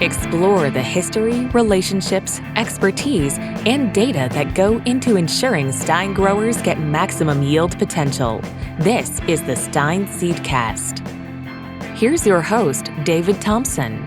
Explore the history, relationships, expertise, and data that go into ensuring Stine growers get maximum yield potential. This is the Stine Seedcast. Here's your host, David Thompson.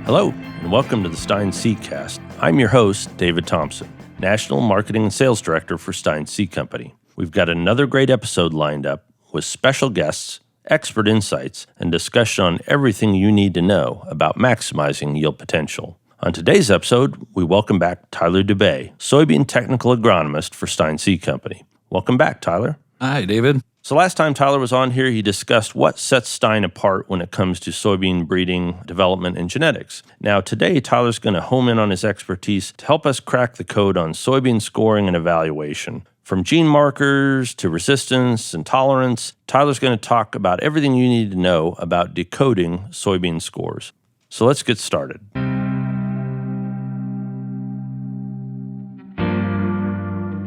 Hello, and welcome to the Stine Seedcast. I'm your host, David Thompson, National Marketing and Sales Director for Stine Seed Company. We've got another great episode lined up with special guests, expert insights, and discussion on everything you need to know about maximizing yield potential. On today's episode, we welcome back Tyler DuBay, soybean technical agronomist for Stine Seed Company. Welcome back, Tyler. Hi, David. So last time Tyler was on here, he discussed what sets Stine apart when it comes to soybean breeding, development, and genetics. Now today, Tyler's going to home in on his expertise to help us crack the code on soybean scoring and evaluation. From gene markers to resistance and tolerance, Tyler's going to talk about everything you need to know about decoding soybean scores. So let's get started.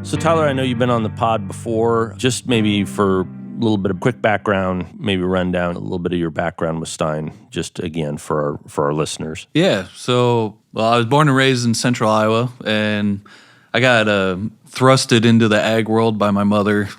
So Tyler, I know you've been on the pod before. Just maybe for a little bit of quick background, maybe run down a little bit of your background with Stine, just again for our listeners. Yeah, so I was born and raised in central Iowa, and I got thrusted into the ag world by my mother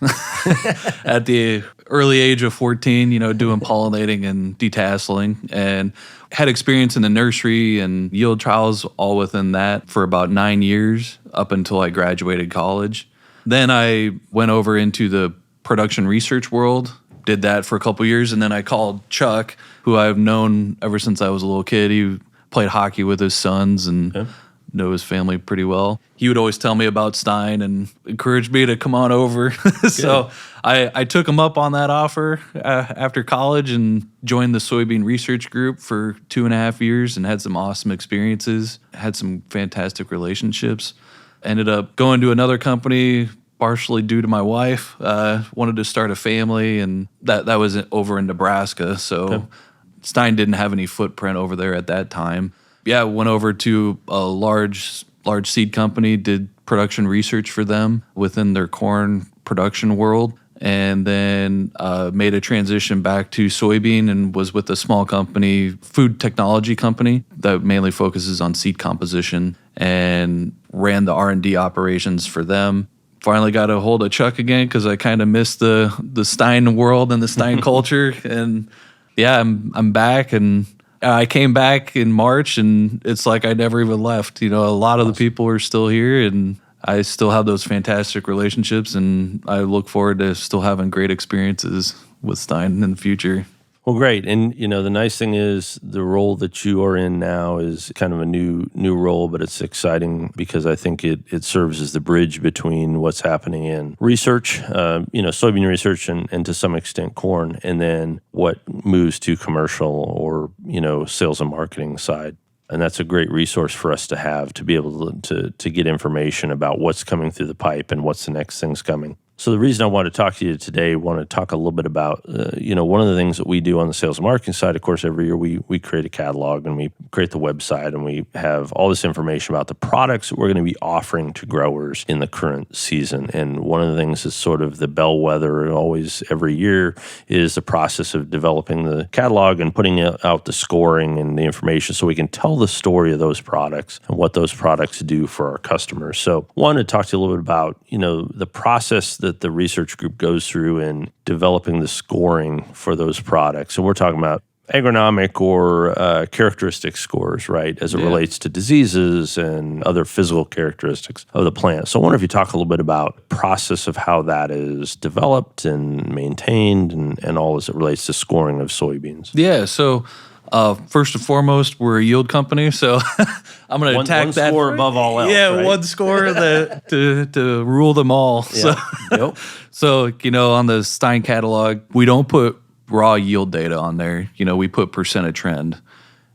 at the early age of 14, doing pollinating and detasseling, and had experience in the nursery and yield trials all within that for about 9 years up until I graduated college. Then I went over into the production research world, did that for a couple years, and then I called Chuck, who I've known ever since I was a little kid. He played hockey with his sons and know his family pretty well. He would always tell me about Stine and encourage me to come on over. So I took him up on that offer after college and joined the soybean research group for 2.5 years and had some awesome experiences, had some fantastic relationships. Ended up going to another company partially due to my wife. Wanted to start a family, and that was over in Nebraska. So Stine didn't have any footprint over there at that time. Yeah, went over to a large seed company, did production research for them within their corn production world, and then made a transition back to soybean and was with a small company, food technology company, that mainly focuses on seed composition, and ran the R&D operations for them. Finally got a hold of Chuck again because I kind of missed the Stine world and the Stine culture. And yeah, I'm back, and I came back in March, and it's like I never even left. A lot of the people are still here, and I still have those fantastic relationships, and I look forward to still having great experiences with Stine in the future. Well, great. And, the nice thing is the role that you are in now is kind of a new role, but it's exciting because I think it serves as the bridge between what's happening in research, soybean research and to some extent corn, and then what moves to commercial or, sales and marketing side. And that's a great resource for us to have to be able to get information about what's coming through the pipe and what's the next thing's coming. So the reason I want to talk to you today, I want to talk a little bit about, one of the things that we do on the sales and marketing side. Of course, every year we create a catalog and we create the website, and we have all this information about the products that we're going to be offering to growers in the current season. And one of the things that's sort of the bellwether always every year is the process of developing the catalog and putting out the scoring and the information so we can tell the story of those products and what those products do for our customers. So I wanted to talk to you a little bit about, the process that the research group goes through in developing the scoring for those products. And we're talking about agronomic or characteristic scores, right, as it relates to diseases and other physical characteristics of the plant. So I wonder if you talk a little bit about the process of how that is developed and maintained and all as it relates to scoring of soybeans. Yeah, so first and foremost, we're a yield company, so I'm going to attack that. One score above all else, yeah, right? One score to rule them all. Yeah. So on the Stine catalog, we don't put raw yield data on there. We put percent of trend,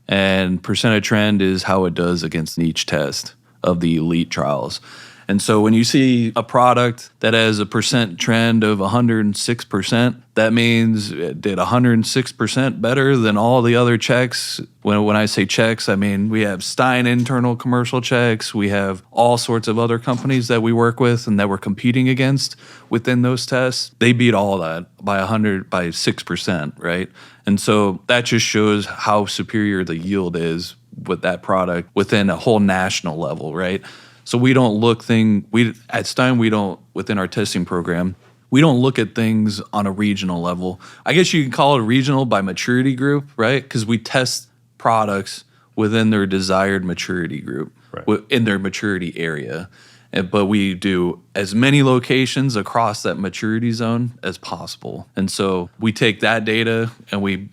and percent of trend is how it does against each test of the elite trials. And so when you see a product that has a percent trend of 106%, that means it did 106% better than all the other checks. When I say checks, I mean we have Stine internal commercial checks. We have all sorts of other companies that we work with and that we're competing against within those tests. They beat all that by 6%, right? And so that just shows how superior the yield is with that product within a whole national level, right? So we don't look at Stine, within our testing program, we don't look at things on a regional level. I guess you can call it regional by maturity group, right? Because we test products within their desired maturity group, right, in their maturity area. But we do as many locations across that maturity zone as possible. And so we take that data and we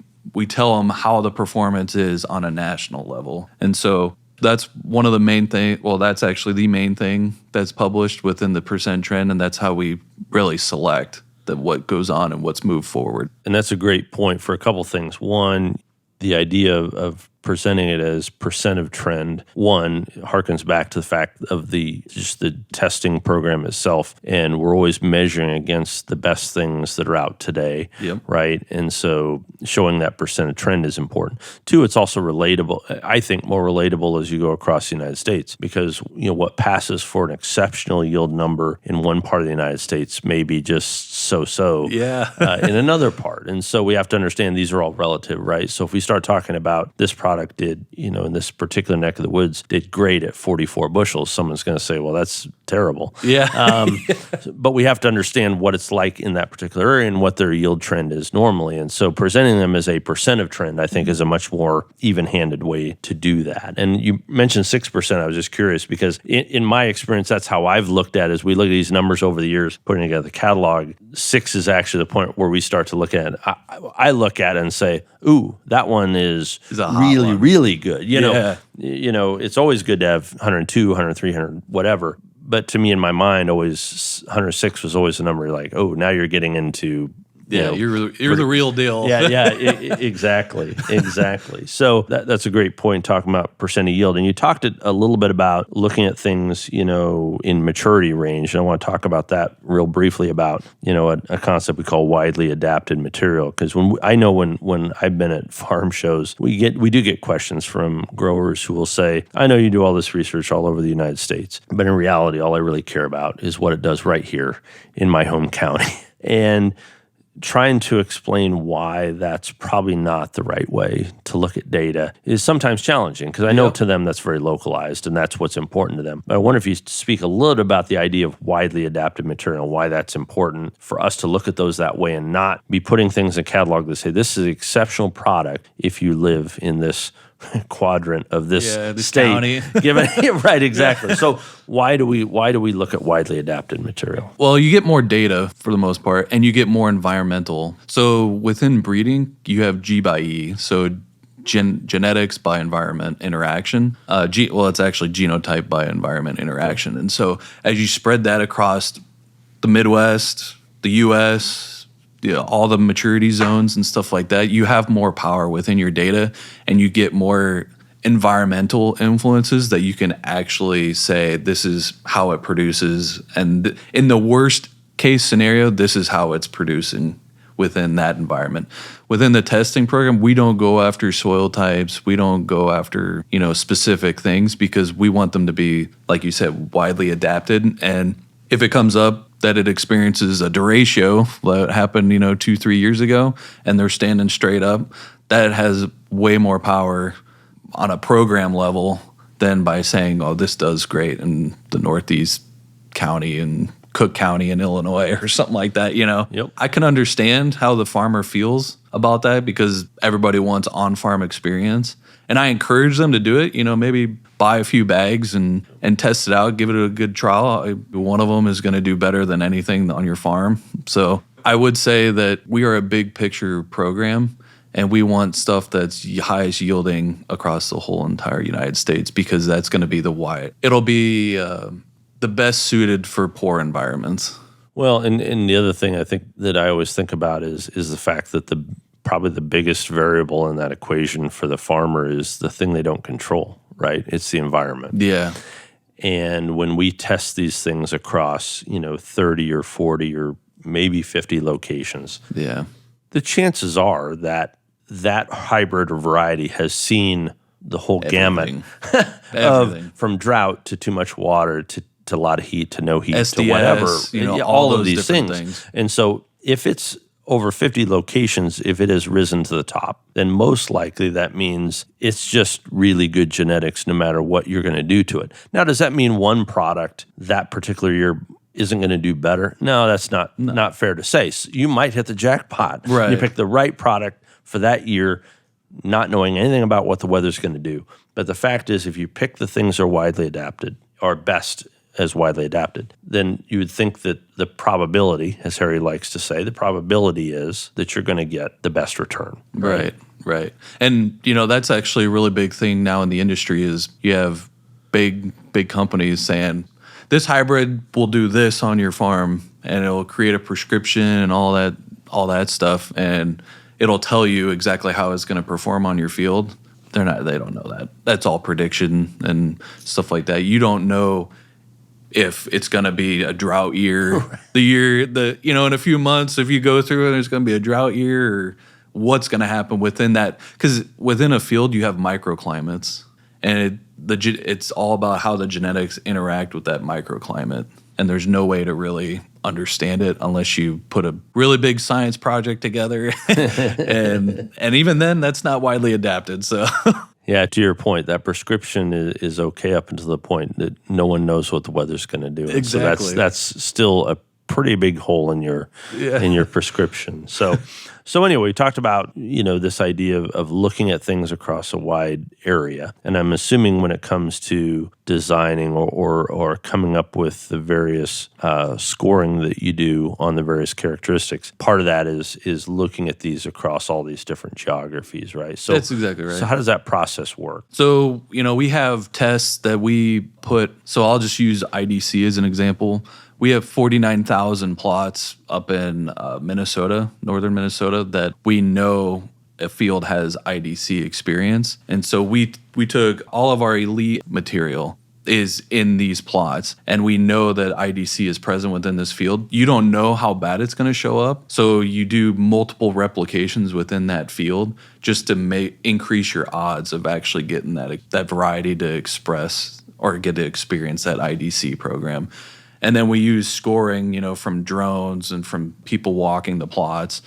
tell them how the performance is on a national level. And so that's one of the main things. Well, that's actually the main thing that's published within the percent trend, and that's how we really select what goes on and what's moved forward. And that's a great point for a couple things. One, the idea of presenting it as percent of trend, one, harkens back to the fact of just the testing program itself. And we're always measuring against the best things that are out today, yep, right? And so showing that percent of trend is important. Two, it's also relatable. I think more relatable as you go across the United States, because what passes for an exceptional yield number in one part of the United States may be just so-so in another part. And so we have to understand these are all relative, right? So if we start talking about this product did, in this particular neck of the woods, did great at 44 bushels, someone's going to say, well, that's terrible. Yeah. But we have to understand what it's like in that particular area and what their yield trend is normally. And so presenting them as a percent of trend, I think, is a much more even-handed way to do that. And you mentioned 6%. I was just curious because in my experience, that's how I've looked at it. As we look at these numbers over the years, putting together the catalog, 6 is actually the point where we start to look at it. I look at it and say, ooh, that one is really, really good. It's always good to have 102, 103, 100, whatever. But to me, in my mind, always 106 was always the number. You're like, oh, now you're getting into you're the real deal. Exactly. So that's a great point, talking about percent of yield. And you talked a little bit about looking at things, in maturity range. And I want to talk about that real briefly about, a concept we call widely adapted material. Because when I've been at farm shows, we do get questions from growers who will say, I know you do all this research all over the United States, but in reality, all I really care about is what it does right here in my home county. And trying to explain why that's probably not the right way to look at data is sometimes challenging, because I know to them that's very localized and that's what's important to them. But I wonder if you speak a little bit about the idea of widely adapted material, why that's important for us to look at those that way and not be putting things in a catalog that say this is an exceptional product if you live in this quadrant of this state. County. Right, exactly. So why do we look at widely adapted material? Well, you get more data for the most part, and you get more environmental. So within breeding, you have G by E. So genetics by environment interaction. It's actually genotype by environment interaction. And so as you spread that across the Midwest, the U.S., all the maturity zones and stuff like that, you have more power within your data, and you get more environmental influences that you can actually say, this is how it produces. And in the worst case scenario, this is how it's producing within that environment. Within the testing program, we don't go after soil types. We don't go after, specific things, because we want them to be, like you said, widely adapted. And if it comes up that it experiences a deratio that happened, 2-3 years ago, and they're standing straight up, that has way more power on a program level than by saying, oh, this does great in the Northeast County and Cook County in Illinois or something like that, Yep. I can understand how the farmer feels about that, because everybody wants on-farm experience. And I encourage them to do it, maybe buy a few bags and test it out, give it a good trial. One of them is going to do better than anything on your farm. So I would say that we are a big picture program, and we want stuff that's highest yielding across the whole entire United States, because that's going to be it'll be the best suited for poor environments. Well, and the other thing I think that I always think about is the fact that probably the biggest variable in that equation for the farmer is the thing they don't control, right? It's the environment. Yeah. And when we test these things across, 30 or 40 or maybe 50 locations, the chances are that hybrid or variety has seen the whole gamut of from drought to too much water to a lot of heat to no heat SDS, to whatever, all of these things. And so if it's over 50 locations, if it has risen to the top, then most likely that means it's just really good genetics no matter what you're going to do to it. Now, does that mean one product that particular year isn't going to do better? No, that's not fair to say. So you might hit the jackpot. Right. You pick the right product for that year, not knowing anything about what the weather's going to do. But the fact is, if you pick the things that are widely adapted, or best as widely adapted, then you would think that the probability, as Harry likes to say, the probability is that you're going to get the best return. Right. And, that's actually a really big thing now in the industry is you have big companies saying, this hybrid will do this on your farm, and it'll create a prescription and all that stuff, and it'll tell you exactly how it's going to perform on your field. They don't know that. That's all prediction and stuff like that. You don't know if it's going to be a drought year, in a few months, if you go through it, there's going to be a drought year, or what's going to happen within that. Because within a field, you have microclimates, and it's all about how the genetics interact with that microclimate. And there's no way to really understand it unless you put a really big science project together. and even then, that's not widely adapted. So yeah, to your point, that prescription is okay up until the point that no one knows what the weather's going to do. Exactly. So that's still a pretty big hole in your prescription. So anyway, we talked about this idea of looking at things across a wide area, and I'm assuming when it comes to designing or coming up with the various scoring that you do on the various characteristics, part of that is looking at these across all these different geographies, right? So that's exactly right. So how does that process work? So we have tests that we put. So I'll just use IDC as an example. We have 49,000 plots up in Minnesota, northern Minnesota, that we know a field has IDC experience. And so we took all of our elite material is in these plots, and we know that IDC is present within this field. You don't know how bad it's going to show up, so you do multiple replications within that field just to increase your odds of actually getting that variety to express or get to experience that IDC program. And then we use scoring, from drones and from people walking the plots.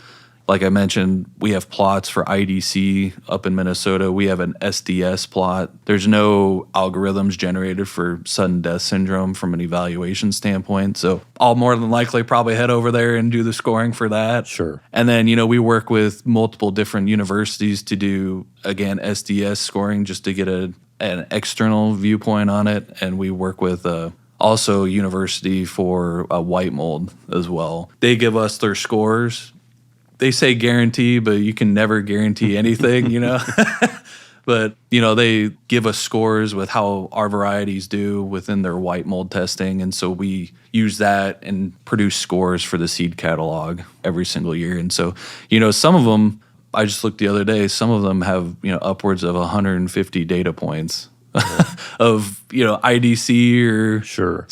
Like I mentioned, we have plots for IDC up in Minnesota. We have an SDS plot. There's no algorithms generated for sudden death syndrome from an evaluation standpoint. So I'll more than likely probably head over there and do the scoring for that. Sure. And then, we work with multiple different universities to do, again, SDS scoring just to get an external viewpoint on it. And we work with also university for white mold as well. They give us their scores. They say guarantee, but you can never guarantee anything, But, they give us scores with how our varieties do within their white mold testing. And so we use that and produce scores for the seed catalog every single year. And so, some of them, I just looked the other day, some of them have, upwards of 150 data points. Of IDC or sure,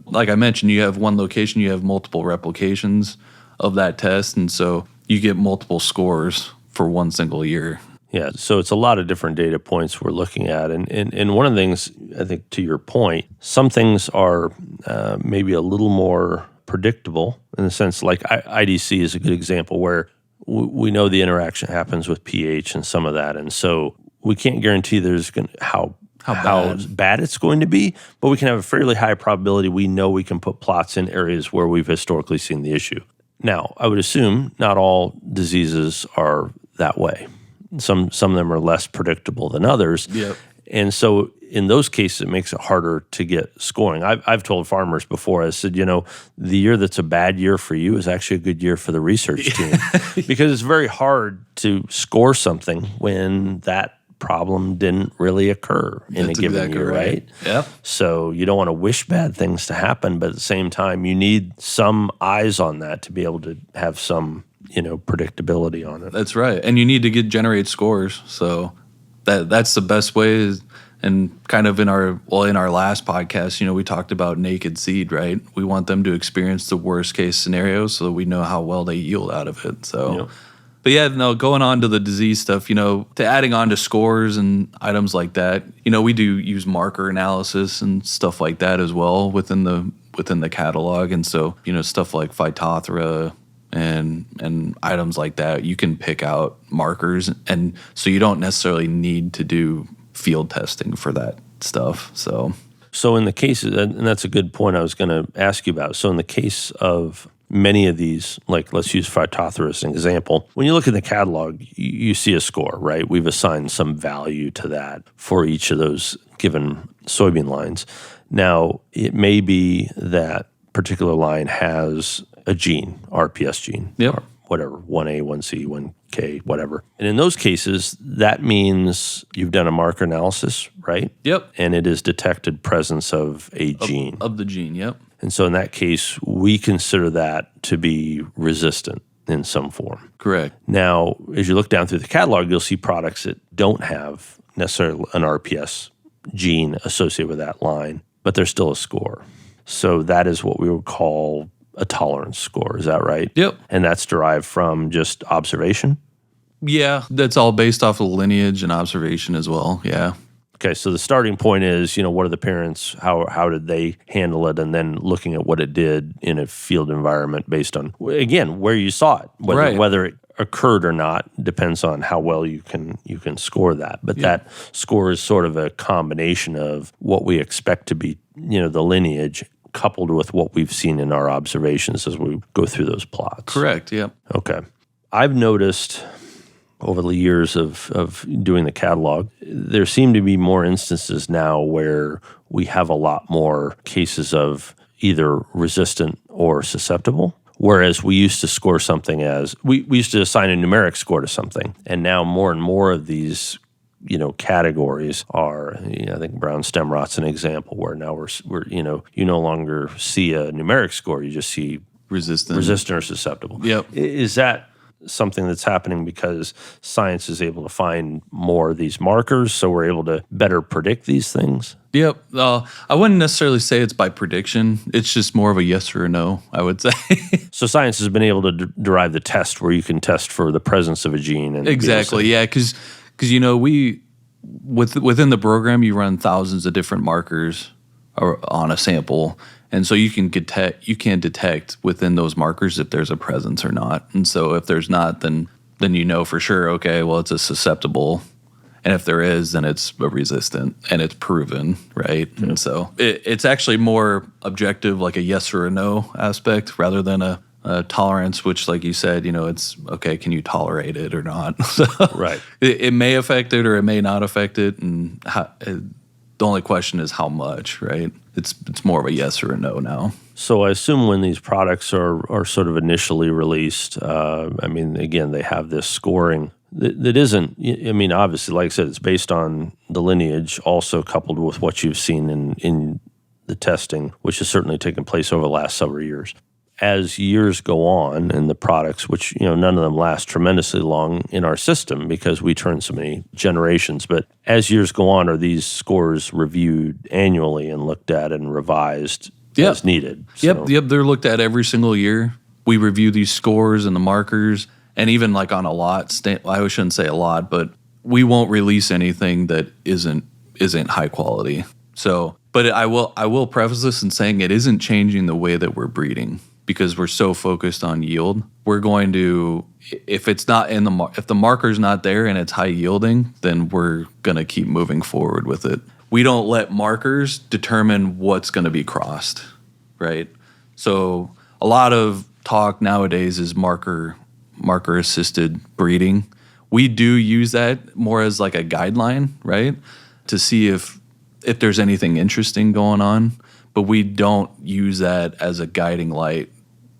like I mentioned, you have one location, you have multiple replications of that test, and so you get multiple scores for one single year. Yeah, so it's a lot of different data points we're looking at, and one of the things, I think, to your point, some things are maybe a little more predictable in the sense, like IDC is a good example where we know the interaction happens with pH and some of that, and so we can't guarantee how bad it's going to be, but we can have a fairly high probability we know we can put plots in areas where we've historically seen the issue. Now, I would assume not all diseases are that way. Some of them are less predictable than others. Yep. And so in those cases, it makes it harder to get scoring. I've told farmers before, I said, the year that's a bad year for you is actually a good year for the research team because it's very hard to score something when that problem didn't really occur in a given year, right? Yep. So you don't want to wish bad things to happen, but at the same time, you need some eyes on that to be able to have some, predictability on it. That's right. And you need to generate scores. So that's the best way And kind of in our last podcast, we talked about naked seed, right? We want them to experience the worst case scenario so that we know how well they yield out of it. So, Yep. But yeah, no, going on to the disease stuff, to adding on to scores and items like that, we do use marker analysis and stuff like that as well within the catalog. And so, stuff like Phytophthora and items like that, you can pick out markers. And so you don't necessarily need to do field testing for that stuff. So in the cases, and that's a good point I was going to ask you about. So in the case of many of these, like let's use Phytophthora as an example, when you look in the catalog, you see a score, right? We've assigned some value to that for each of those given soybean lines. Now, it may be that particular line has a gene, RPS gene, Yep. whatever, 1A, 1C, 1K, whatever. And in those cases, that means you've done a marker analysis, right? Yep. And it has detected presence of a gene. Of the gene, yep. And so in that case, we consider that to be resistant in some form. Correct. Now, as you look down through the catalog, you'll see products that don't have necessarily an RPS gene associated with that line, but there's still a score. So that is what we would call a tolerance score. Is that right? Yep. And that's derived from just observation? Yeah, that's all based off of lineage and observation as well. Yeah. Okay, so the starting point is, what are the parents, how did they handle it, and then looking at what it did in a field environment based on, again, where you saw it, whether it occurred or not depends on how well you can score that. But that score is sort of a combination of what we expect to be, the lineage coupled with what we've seen in our observations as we go through those plots. Correct, yeah. Okay. I've noticed over the years of doing the catalog, there seem to be more instances now where we have a lot more cases of either resistant or susceptible, whereas we used to score something as, we used to assign a numeric score to something, and now more and more of these categories are, I think brown stem rot's an example where now we're you no longer see a numeric score, you just see resistant or susceptible. Yep. Is that something that's happening because science is able to find more of these markers, so we're able to better predict these things? Yep. I wouldn't necessarily say it's by prediction. It's just more of a yes or a no, I would say. So science has been able to derive the test where you can test for the presence of a gene. And exactly, yeah, because we within the program you run thousands of different markers on a sample, and so you can detect within those markers if there's a presence or not. And so if there's not, then for sure, okay, well it's a susceptible, and if there is, then it's a resistant, and it's proven, right? Mm-hmm. And so it's actually more objective, like a yes or a no aspect, rather than a tolerance, which, like you said, it's okay, can you tolerate it or not? So right. It may affect it or it may not affect it, and the only question is how much, right? It's more of a yes or a no now. So I assume when these products are sort of initially released, again, they have this scoring that isn't, obviously, like I said, it's based on the lineage, also coupled with what you've seen in the testing, which has certainly taken place over the last several years. As years go on, and the products, which none of them last tremendously long in our system because we turn so many generations, but as years go on, are these scores reviewed annually and looked at and revised as needed? So. Yep, they're looked at every single year. We review these scores and the markers, and even like on a lot, I shouldn't say a lot, but we won't release anything that isn't high quality. So, but I will preface this in saying it isn't changing the way that we're breeding, because we're so focused on yield. We're going to, if it's not if the marker's not there and it's high yielding, then we're going to keep moving forward with it. We don't let markers determine what's going to be crossed, right? So a lot of talk nowadays is marker assisted breeding. We do use that more as like a guideline, right? To see if there's anything interesting going on, but we don't use that as a guiding light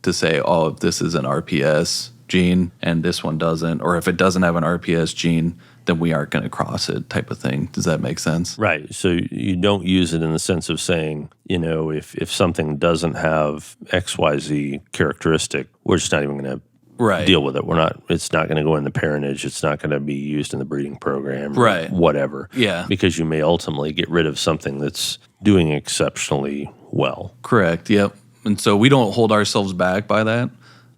to say, oh, if this is an RPS gene and this one doesn't, or if it doesn't have an RPS gene, then we aren't going to cross it, type of thing. Does that make sense? Right. So you don't use it in the sense of saying, if something doesn't have XYZ characteristic, we're just not even going to deal with it. It's not going to go in the parentage. It's not going to be used in the breeding program, Right. whatever. Yeah. Because you may ultimately get rid of something that's doing exceptionally well. Correct. Yep. And so we don't hold ourselves back by that.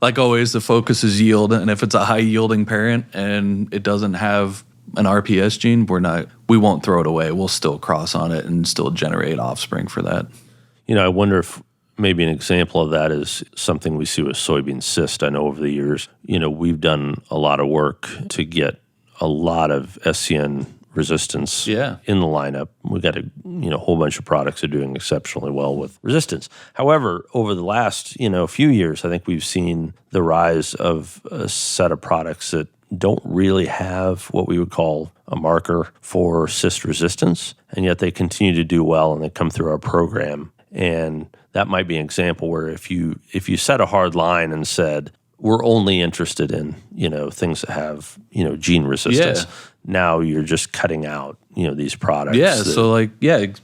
Like always, the focus is yield. And if it's a high yielding parent and it doesn't have an RPS gene, we won't throw it away. We'll still cross on it and still generate offspring for that. I wonder if maybe an example of that is something we see with soybean cyst. I know over the years, we've done a lot of work to get a lot of SCN resistance in the lineup. We've got a whole bunch of products that are doing exceptionally well with resistance. However, over the last few years, I think we've seen the rise of a set of products that don't really have what we would call a marker for cyst resistance, and yet they continue to do well and they come through our program. And that might be an example where if you set a hard line and said, we're only interested in, things that have, gene resistance. Yeah. Now you're just cutting out, these products. Yeah. So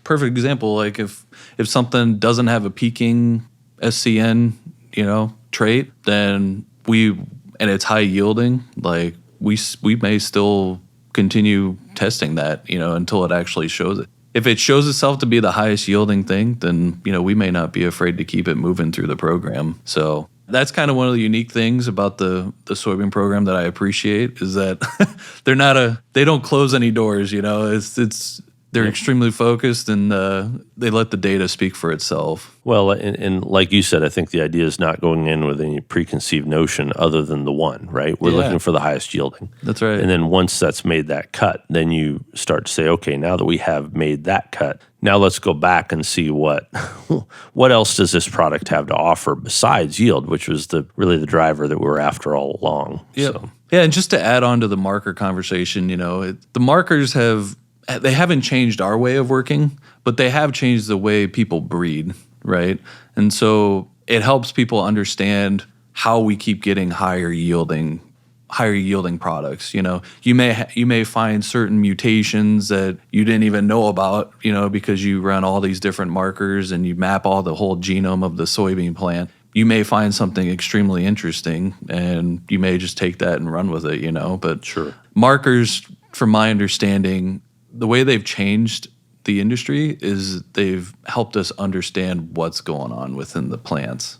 perfect example. Like if something doesn't have a peaking SCN, trait, then and it's high yielding, like we may still continue testing that, until it actually shows it. If it shows itself to be the highest yielding thing, then, we may not be afraid to keep it moving through the program. So that's kind of one of the unique things about the soybean program that I appreciate is that they don't close any doors, they're extremely focused and they let the data speak for itself. Well, and like you said, I think the idea is not going in with any preconceived notion other than the one, right? We're looking for the highest yielding. That's right. And then once that's made that cut, then you start to say, okay, now that we have made that cut, now let's go back and see what else does this product have to offer besides yield, which was really the driver that we were after all along. Yep. So. Yeah, and just to add on to the marker conversation, the markers they haven't changed our way of working, but they have changed the way people breed, right? And so it helps people understand how we keep getting higher yielding products. You may find certain mutations that you didn't even know about, because you run all these different markers and you map all the whole genome of the soybean plant. You may find something extremely interesting and you may just take that and run with it, but sure. Markers, from my understanding, the way they've changed the industry is they've helped us understand what's going on within the plants.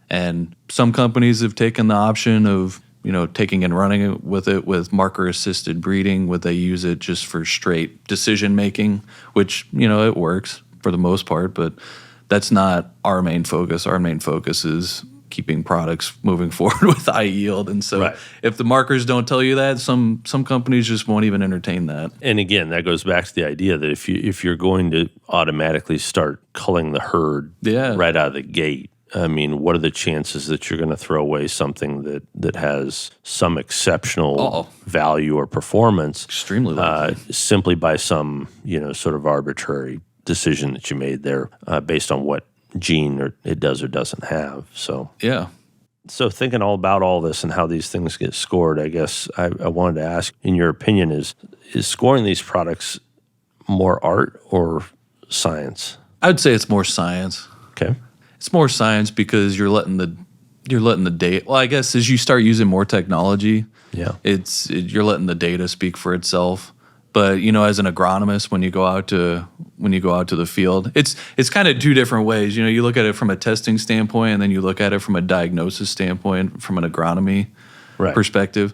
And some companies have taken the option of, taking and running with it with marker-assisted breeding, where they use it just for straight decision-making, which, it works for the most part, but that's not our main focus. Our main focus is keeping products moving forward with high yield. And so if the markers don't tell you that, some companies just won't even entertain that. And again, that goes back to the idea that if you're going to automatically start culling the herd right out of the gate, I mean, what are the chances that you're going to throw away likely that has some exceptional value or performance Extremely likely. Simply by some, sort of arbitrary decision that you made there based on what gene it does or doesn't have. So So thinking about all this and how these things get scored, I guess I wanted to ask, in your opinion, is scoring these products more art or science? I'd say it's more science. Okay. It's more science because you're letting the data. Well, I guess as you start using more technology, you're letting the data speak for itself. But as an agronomist, when you go out to the field, it's kind of two different ways. You look at it from a testing standpoint, and then you look at it from a diagnosis standpoint, from an agronomy perspective.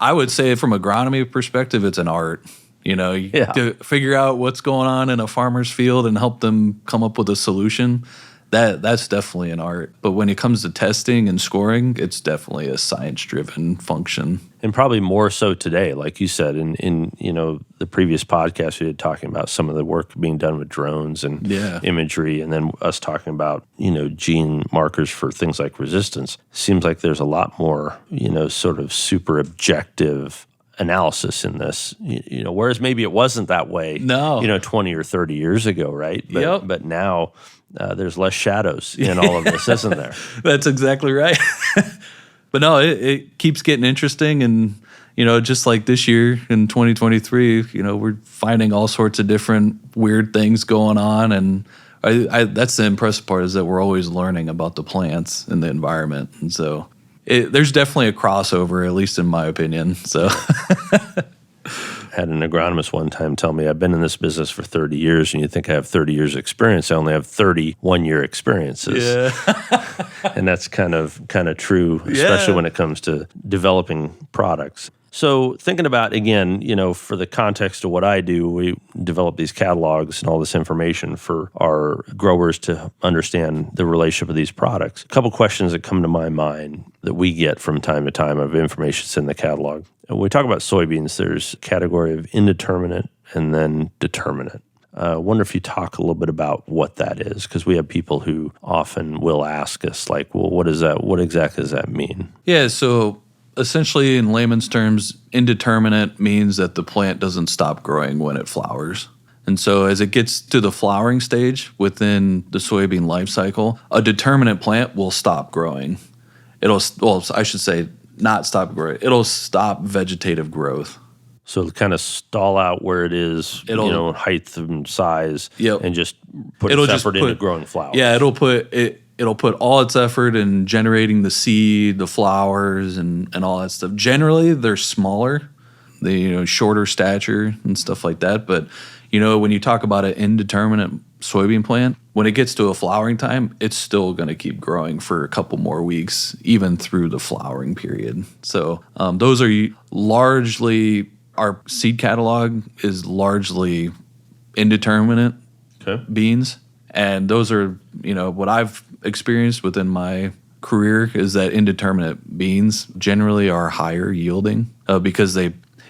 I would say from agronomy perspective, it's an art. To figure out what's going on in a farmer's field and help them come up with a solution. That's definitely an art. But when it comes to testing and scoring, it's definitely a science-driven function. And probably more so today, like you said, in the previous podcast, we were talking about some of the work being done with drones and imagery, and then us talking about, gene markers for things like resistance. Seems like there's a lot more, sort of super objective analysis in this, whereas maybe it wasn't that way, 20 or 30 years ago, right? But now there's less shadows in all of this, isn't there? That's exactly right. But no, it keeps getting interesting. And, just like this year in 2023, we're finding all sorts of different weird things going on. And that's the impressive part, is that we're always learning about the plants and the environment. And so There's definitely a crossover, at least in my opinion. So Had an agronomist one time tell me, I've been in this business for 30 years, and you think I have 30 years experience. I only have 30 one-year experiences. yeah, And that's kind of true, especially when it comes to developing products. So thinking about, again, for the context of what I do, we develop these catalogs and all this information for our growers to understand the relationship of these products. A couple questions that come to my mind that we get from time to time of information that's in the catalog. When we talk about soybeans, there's a category of indeterminate and then determinate. I wonder if you talk a little bit about what that is, because we have people who often will ask us, like, well, what is that? What exactly does that mean? yeah. So essentially, in layman's terms, indeterminate means that the plant doesn't stop growing when it flowers. And so as it gets to the flowering stage within the soybean life cycle, a determinate plant will stop growing. I should say not stop growing. It'll stop vegetative growth. So it'll kind of stall out where it is, height and size, and just put its effort into growing flowers. Yeah, it'll put all its effort in generating the seed, the flowers, and all that stuff. Generally, they're smaller, shorter stature and stuff like that. But when you talk about an indeterminate soybean plant, when it gets to a flowering time, it's still going to keep growing for a couple more weeks, even through the flowering period. So those are largely, our seed catalog is largely indeterminate beans. And those are, what I've experienced within my career is that indeterminate beans generally are higher yielding because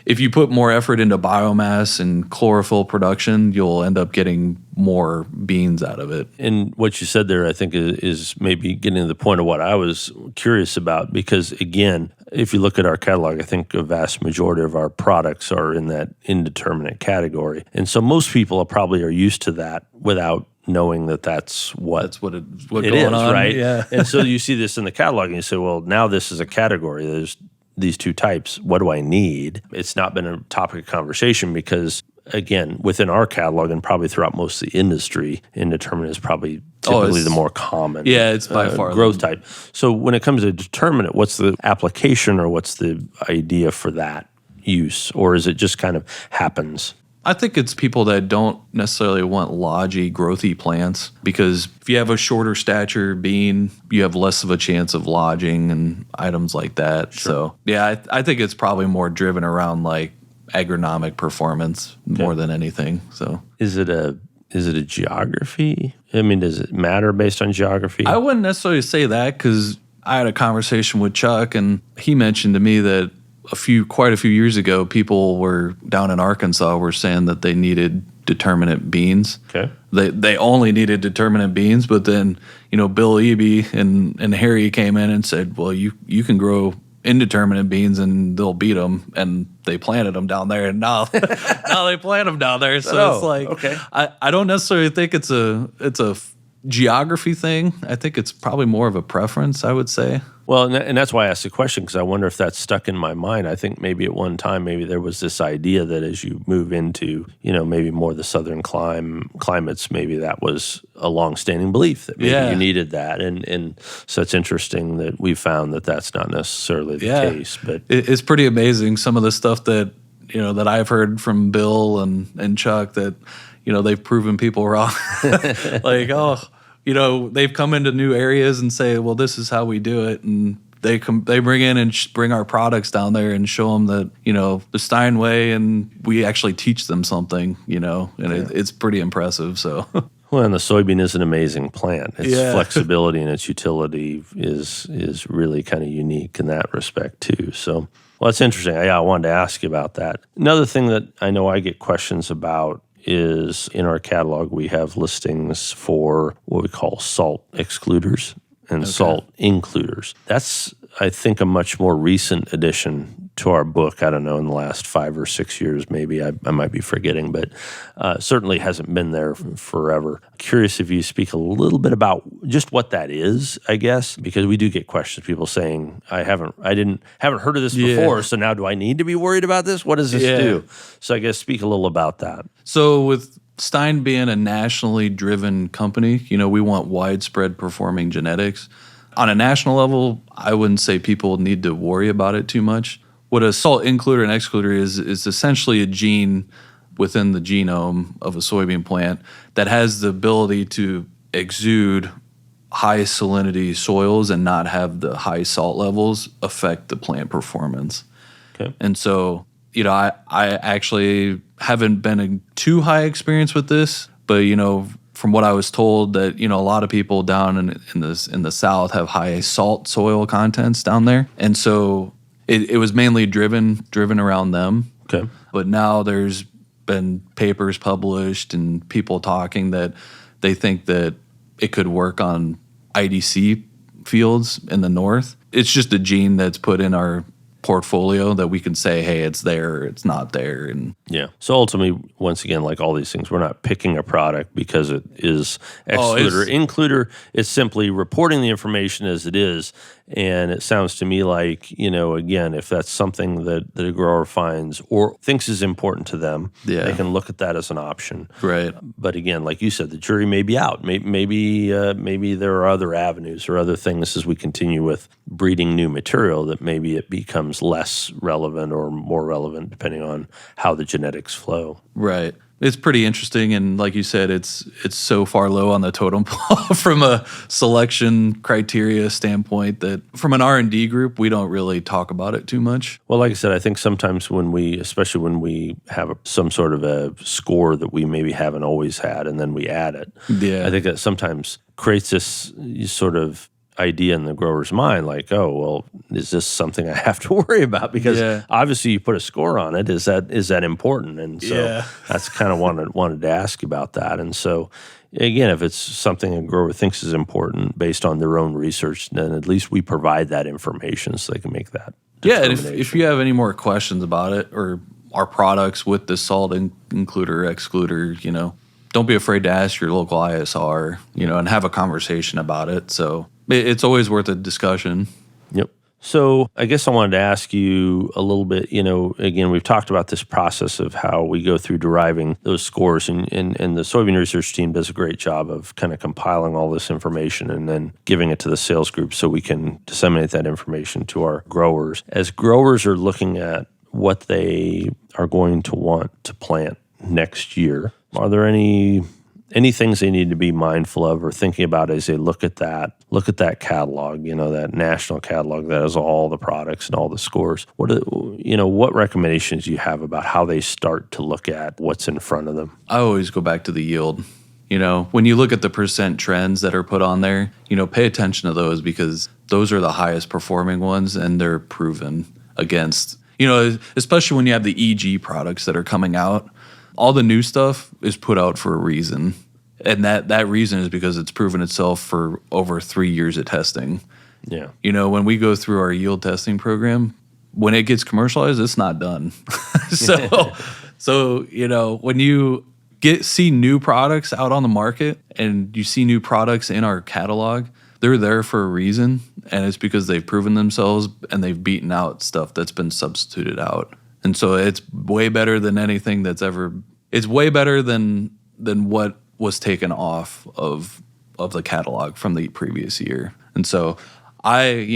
if you put more effort into biomass and chlorophyll production, you'll end up getting more beans out of it. And what you said there, I think, is maybe getting to the point of what I was curious about, because, again, if you look at our catalog, I think a vast majority of our products are in that indeterminate category. And so most people probably are used to that without knowing that's what's what's it going is, on, right? Yeah. And so you see this in the catalog and you say, well, now this is a category. There's these two types. What do I need? It's not been a topic of conversation because, again, within our catalog and probably throughout most of the industry, indeterminate is probably typically the more common it's by far growth type. So when it comes to determinate, what's the application or what's the idea for that use? Or is it just kind of happens? I think it's people that don't necessarily want lodgy, growthy plants, because if you have a shorter stature bean, you have less of a chance of lodging and items like that. Sure. So, yeah, I think it's probably more driven around like agronomic performance more than anything. So, is it a geography? I mean, does it matter based on geography? I wouldn't necessarily say that, because I had a conversation with Chuck, and he mentioned to me that quite a few years ago, people were down in Arkansas were saying that they needed determinate beans. Okay. They only needed determinate beans, but then, Bill Eby and Harry came in and said, well, you can grow indeterminate beans and they'll beat them, and they planted them down there, and now they plant them down there. So it's like, okay. I don't necessarily think it's a geography thing. I think it's probably more of a preference, I would say. Well, and that's why I asked the question, because I wonder if that's stuck in my mind. I think maybe at one time, maybe there was this idea that as you move into, maybe more the southern climates, maybe that was a longstanding belief that maybe you needed that. And so it's interesting that we found that that's not necessarily the case. But it's pretty amazing, some of the stuff that, that I've heard from Bill and Chuck, that, they've proven people wrong. Like, they've come into new areas and say, well, this is how we do it. And they bring in and bring our products down there and show them that, the Stine way, and we actually teach them something, it's pretty impressive. So, well, and the soybean is an amazing plant. Its flexibility and its utility is really kind of unique in that respect too. So, well, that's interesting. I wanted to ask you about that. Another thing that I know I get questions about is in our catalog, we have listings for what we call salt excluders and salt includers. That's, I think, a much more recent addition to our book. I don't know, in the last 5 or 6 years, maybe. I might be forgetting, but certainly hasn't been there forever. Curious if you speak a little bit about just what that is, I guess, because we do get questions, people saying, I haven't heard of this before, so now do I need to be worried about this? What does this do? So I guess speak a little about that. So with Stine being a nationally driven company, we want widespread performing genetics. On a national level, I wouldn't say people need to worry about it too much. What a salt includer and excluder is essentially a gene within the genome of a soybean plant that has the ability to exude high salinity soils and not have the high salt levels affect the plant performance. Okay. And so, I actually haven't been in too high experience with this, but, from what I was told that, a lot of people down in the South have high salt soil contents down there. And so it was mainly driven around them. Okay. But now there's been papers published and people talking that they think that it could work on IDC fields in the north. It's just a gene that's put in our portfolio that we can say, hey, it's there, or it's not there. And yeah. So ultimately, once again, like all these things, we're not picking a product because it is excluder. Includer is simply reporting the information as it is. And it sounds to me like, again, if that's something that a grower finds or thinks is important to them, they can look at that as an option. Right. But again, like you said, the jury may be out. Maybe there are other avenues or other things as we continue with breeding new material that maybe it becomes less relevant or more relevant depending on how the genetics flow. Right. It's pretty interesting, and like you said, it's so far low on the totem pole from a selection criteria standpoint that from an R&D group, we don't really talk about it too much. Well, like I said, I think sometimes especially when we have some sort of a score that we maybe haven't always had, and then we add it, I think that sometimes creates this sort of idea in the grower's mind, like, oh, well, is this something I have to worry about? Because obviously you put a score on it. Is that important? And so that's kind of wanted to ask you about that. And so again, if it's something a grower thinks is important based on their own research, then at least we provide that information so they can make that determination. And if you have any more questions about it or our products with the salt includer, excluder, don't be afraid to ask your local ISR, and have a conversation about it. So it's always worth a discussion. Yep. So I guess I wanted to ask you a little bit, again, we've talked about this process of how we go through deriving those scores, and the soybean research team does a great job of kind of compiling all this information and then giving it to the sales group so we can disseminate that information to our growers. As growers are looking at what they are going to want to plant next year, are there any things they need to be mindful of or thinking about as they look at that catalog, that national catalog that has all the products and all the scores? What recommendations do you have about how they start to look at what's in front of them? I always go back to the yield. When you look at the percent trends that are put on there, pay attention to those because those are the highest performing ones and they're proven against, especially when you have the EG products that are coming out. All the new stuff is put out for a reason. And that reason is because it's proven itself for over 3 years of testing. Yeah. When we go through our yield testing program, when it gets commercialized, it's not done. So when you see new products out on the market and you see new products in our catalog, they're there for a reason. And it's because they've proven themselves and they've beaten out stuff that's been substituted out. And so it's way better than anything it's way better than what was taken off of the catalog from the previous year. And so I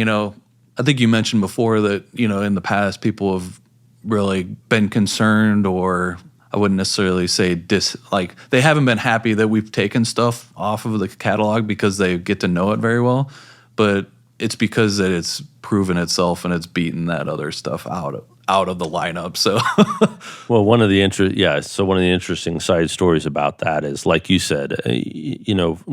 think you mentioned before that, in the past people have really been concerned, or I wouldn't necessarily say they haven't been happy that we've taken stuff off of the catalog because they get to know it very well, but it's because that it's proven itself and it's beaten that other stuff out of the lineup. So, well, one of the interesting side stories about that is, like you said,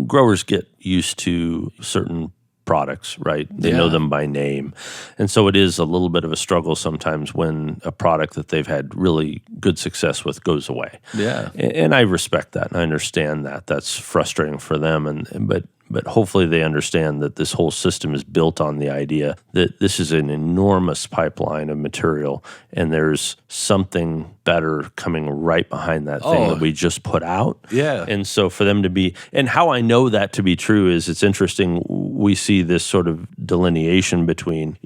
growers get used to certain products, right? They know them by name. And so it is a little bit of a struggle sometimes when a product that they've had really good success with goes away. Yeah. And I respect that and I understand that. That's frustrating for them. But hopefully they understand that this whole system is built on the idea that this is an enormous pipeline of material and there's something better coming right behind that thing that we just put out. Yeah. And so for them to be, and how I know that to be true is it's interesting. We see this sort of delineation between,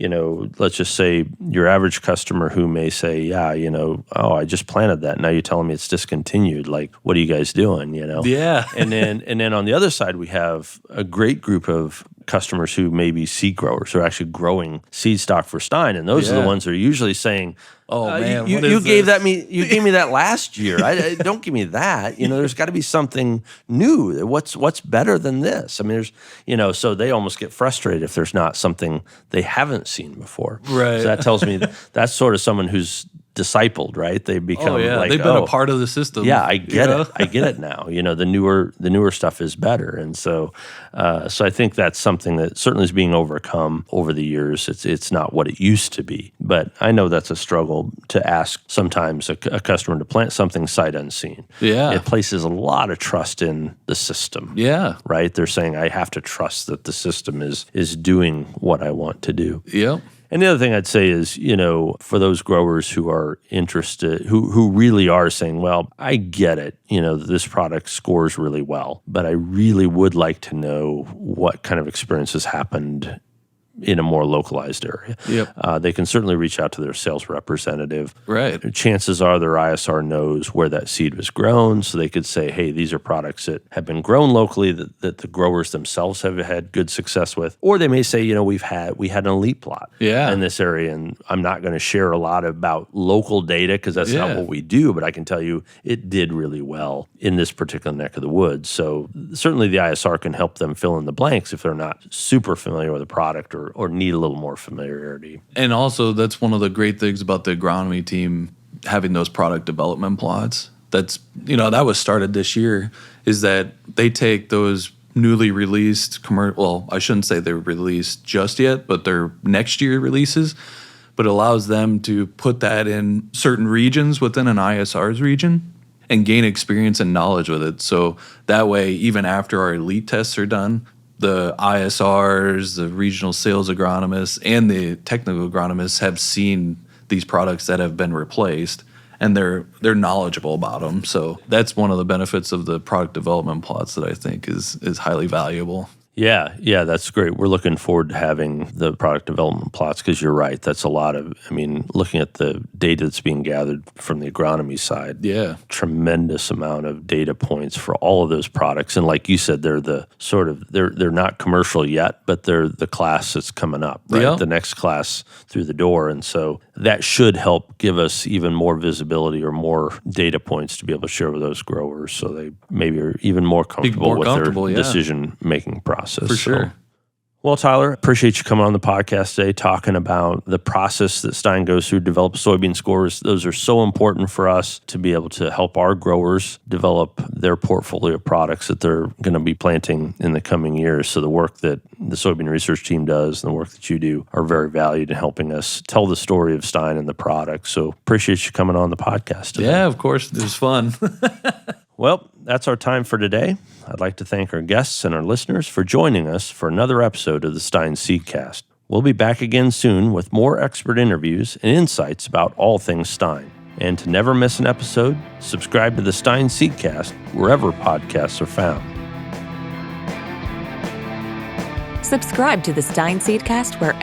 let's just say your average customer who may say, I just planted that. Now you're telling me it's discontinued. Like, what are you guys doing? Yeah. And then on the other side, we have a great group of customers who may be seed growers who are actually growing seed stock for Stine, and those are the ones that are usually saying, "Oh man, you gave me that last year. I don't give me that. There's got to be something new. What's better than this? I mean, there's so they almost get frustrated if there's not something they haven't seen before. Right. So that tells me that's sort of someone who's discipled, right? They become they've been a part of the system. Yeah, I get it. I get it now. The newer stuff is better, and so I think that's something that certainly is being overcome over the years. It's not what it used to be, but I know that's a struggle to ask sometimes a customer to plant something sight unseen. Yeah, it places a lot of trust in the system. Yeah, right. They're saying I have to trust that the system is doing what I want to do. Yep. And the other thing I'd say is, for those growers who are interested, who really are saying, well, I get it, this product scores really well, but I really would like to know what kind of experience has happened in a more localized area. Yep. They can certainly reach out to their sales representative. Right. Chances are their ISR knows where that seed was grown, so they could say, hey, these are products that have been grown locally that the growers themselves have had good success with. Or they may say, we had an elite plot in this area, and I'm not going to share a lot about local data because that's not what we do, but I can tell you it did really well in this particular neck of the woods. So certainly the ISR can help them fill in the blanks if they're not super familiar with the product or need a little more familiarity. And also, that's one of the great things about the agronomy team having those product development plots. That's, that was started this year, is that they take those newly released I shouldn't say they're released just yet, but they're next year releases, but it allows them to put that in certain regions within an ISR's region and gain experience and knowledge with it. So that way, even after our elite tests are done, the ISRs, the regional sales agronomists, and the technical agronomists have seen these products that have been replaced, and they're knowledgeable about them. So that's one of the benefits of the product development plots that I think is highly valuable. Yeah, that's great. We're looking forward to having the product development plots because you're right. That's a lot of, looking at the data that's being gathered from the agronomy side. Yeah. Tremendous amount of data points for all of those products. And like you said, they're they're not commercial yet, but they're the class that's coming up, right? Yeah. The next class through the door. And so that should help give us even more visibility or more data points to be able to share with those growers so they maybe are even more comfortable with their decision-making process. For sure. Well, Tyler, appreciate you coming on the podcast today talking about the process that Stine goes through to develop soybean scores. Those are so important for us to be able to help our growers develop their portfolio of products that they're going to be planting in the coming years. So the work that the soybean research team does and the work that you do are very valued in helping us tell the story of Stine and the product. So appreciate you coming on the podcast today. Yeah, of course. It was fun. Well, that's our time for today. I'd like to thank our guests and our listeners for joining us for another episode of the Stine Seedcast. We'll be back again soon with more expert interviews and insights about all things Stine. And to never miss an episode, subscribe to the Stine Seedcast wherever podcasts are found. Subscribe to the Stine Seedcast wherever